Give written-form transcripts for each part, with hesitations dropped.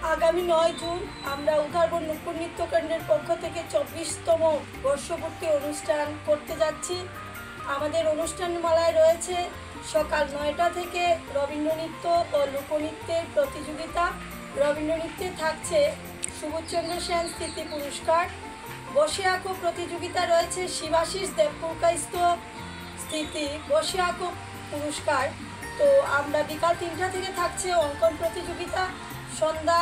আগামী 9 জুন আমরা উদারবন নুপুর নৃত্য কেন্দ্রের পক্ষ থেকে 24তম বর্ষপূর্তি অনুষ্ঠান করতে যাচ্ছি। আমাদের অনুষ্ঠানমালায় রয়েছে সকাল 9টা থেকে রবীন্দ্রনৃত্য ও লোকনৃত্যের প্রতিযোগিতা। রবীন্দ্রনৃত্যে থাকছে সুবোধচন্দ্র সেন স্মৃতি পুরস্কার। বসে আঁকো প্রতিযোগিতা রয়েছে শিবাশিস দেবপুরকাইস্ত স্মৃতি বসে আঁকো পুরস্কার। তো আমরা বিকাল 3টা থেকে থাকছে অঙ্কন প্রতিযোগিতা। সন্ধ্যা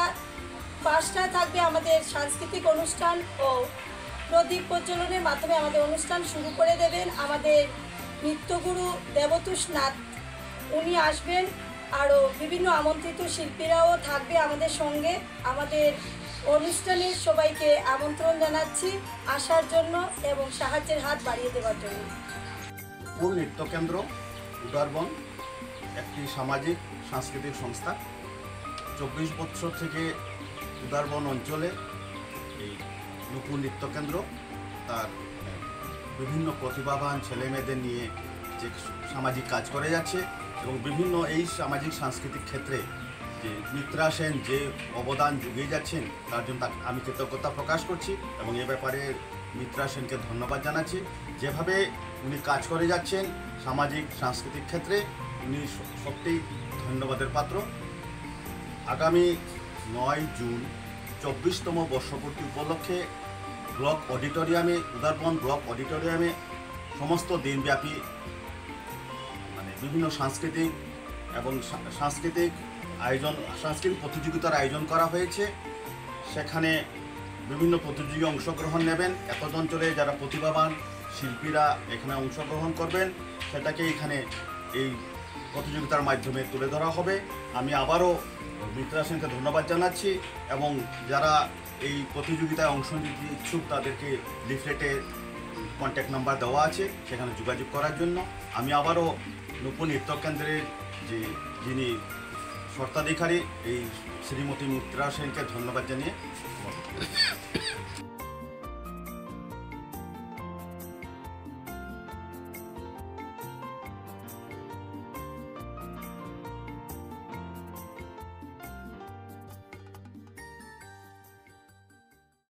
5টায় থাকবে আমাদের সাংস্কৃতিক অনুষ্ঠান ও প্রদীপ প্রজ্বলনের মাধ্যমে আমাদের অনুষ্ঠান শুরু করে দেবেন আমাদের নৃত্যগুরু দেবতোষ নাথ। উনি আসবেন, আরও বিভিন্ন আমন্ত্রিত শিল্পীরাও থাকবে আমাদের সঙ্গে। আমাদের অনুষ্ঠানে সবাইকে আমন্ত্রণ জানাচ্ছি আসার জন্য এবং সাহায্যের হাত বাড়িয়ে দেওয়ার জন্য। নুপুর নৃত্য কেন্দ্র উদারবন একটি সামাজিক সাংস্কৃতিক সংস্থা। 24 বছর থেকে উদারবন অঞ্চলে এই নুপুর নৃত্য কেন্দ্র তার বিভিন্ন প্রতিভাবান ছেলে মেয়েদের নিয়ে যে সামাজিক কাজ করে যাচ্ছে এবং বিভিন্ন এই সামাজিক সাংস্কৃতিক ক্ষেত্রে যে মিত্রা সেন যে অবদান যুগিয়ে যাচ্ছেন তার জন্য আমি কৃতজ্ঞতা প্রকাশ করছি এবং এ ব্যাপারে মিত্রা সেনকে ধন্যবাদ জানাচ্ছি। যেভাবে উনি কাজ করে যাচ্ছেন সামাজিক সাংস্কৃতিক ক্ষেত্রে উনি সত্যিই ধন্যবাদের পাত্র। আগামী 9 জুন 24তম বর্ষপূর্তি উপলক্ষে ব্লক অডিটোরিয়ামে উদারবন ব্লক অডিটোরিয়ামে সমস্ত দিনব্যাপী বিভিন্ন সাংস্কৃতিক এবং সাংস্কৃতিক প্রতিযোগিতার আয়োজন করা হয়েছে। সেখানে বিভিন্ন প্রতিযোগী অংশগ্রহণ নেবেন। একজ অঞ্চলে যারা প্রতিভাবান শিল্পীরা এখানে অংশগ্রহণ করবেন, সেটাকে এখানে এই প্রতিযোগিতার মাধ্যমে তুলে ধরা হবে। আমি আবারও মিত্রা সেনকে ধন্যবাদ জানাচ্ছি এবং যারা এই প্রতিযোগিতায় অংশ নিতে ইচ্ছুক তাদেরকে লিফলেটে কন্ট্যাক্ট নাম্বার দেওয়া আছে, সেখানে যোগাযোগ করার জন্য। আমি আবারও নুপুর নৃত্য কেন্দ্রের যিনি স্বত্বাধিকারী এই শ্রীমতী মিত্রা সেনকে ধন্যবাদ জানিয়ে